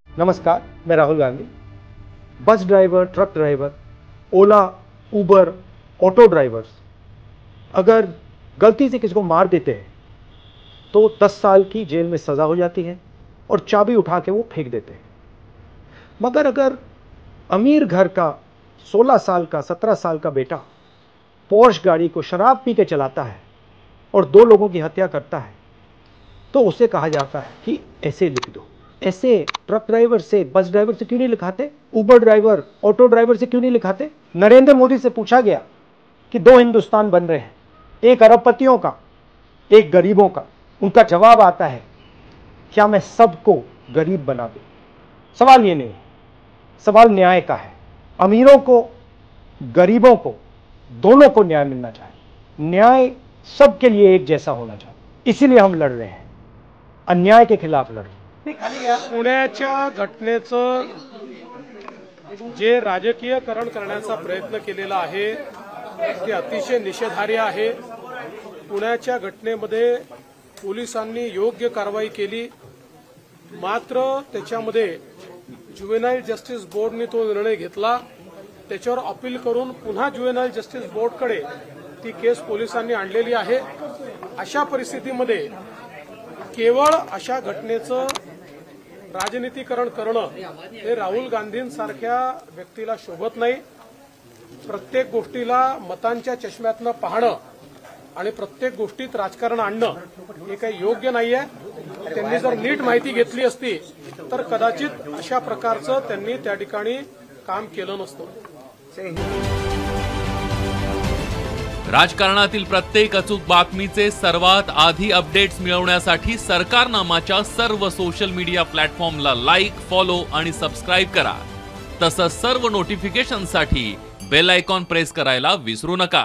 नमस्कार, मैं Rahul Gandhi. Bus driver, truck driver, Ola, Uber, auto drivers अगर गलती से किसी को मार देते हैं तो 10 साल की जेल में सज़ा हो जाती है और चाबी उठा के वो फेंक देते हैं। मगर अगर अमीर घर का 16 साल का 17 साल का बेटा पोर्श गाड़ी को शराब पी के चलाता है और 2 लोगों की हत्या करता है तो उसे कहा जाता है कि ऐसे लिख दो। ऐसे ट्रक ड्राइवर से, बस ड्राइवर से क्यों नहीं लिखाते? उबर ड्राइवर, ऑटो ड्राइवर से क्यों नहीं लिखाते? नरेंद्र मोदी से पूछा गया कि 2 हिंदुस्तान बन रहे हैं, एक अरबपतियों का, एक गरीबों का। उनका जवाब आता है, क्या मैं सबको गरीब बना दूं? सवाल ये नहीं, सवाल न्याय का है। अमीरों को, गरीबों को, दोनों को न्याय मिलना चाहिए। न्याय सबके लिए एक जैसा होना चाहिए। इसीलिए हम लड़ रहे हैं, अन्याय के खिलाफ लड़ रहे हैं। पुण्याच्या घटनेचं जे राजकीयकरण करण्याचा प्रयत्न केलेला आहे ते अतिशय निषेधार्ह आहे। पुण्याच्या घटनेमध्ये पोलिसांनी योग्य कारवाई केली, मात्र त्याच्यामध्ये ज्युव्हेनाइल जस्टिस बोर्डने तो निर्णय घेतला। त्याच्यावर अपील करून पुन्हा ज्युव्हेनाइल जस्टिस बोर्डकडे ती केस पोलिसांनी आणलेली आहे। अशा परिस्थितीमध्ये केवळ अशा घटनेचं राजनीतिकरण करणं हे राहुल गांधींसारख्या व्यक्तीला शोभत नाही। प्रत्येक गोष्टीला मतांच्या चष्म्यातनं पाहणं आणि प्रत्येक गोष्टीत राजकारण आणणं हे काही योग्य नाहीये। त्यांनी जर नीट माहिती घेतली असती तर कदाचित अशा प्रकारचं त्यांनी त्या ठिकाणी काम केलं नसतं। राजकारणातील प्रत्येक अचूक बातमीचे सर्वात आधी अपडेट्स मिळवण्यासाठी सरकारनामाच्या सर्व सोशल मीडिया प्लॅटफॉर्मला लाईक, फॉलो आणि सबस्क्राइब करा। तसंच सर्व नोटिफिकेशनसाठी बेल आयकॉन प्रेस करायला विसरू नका।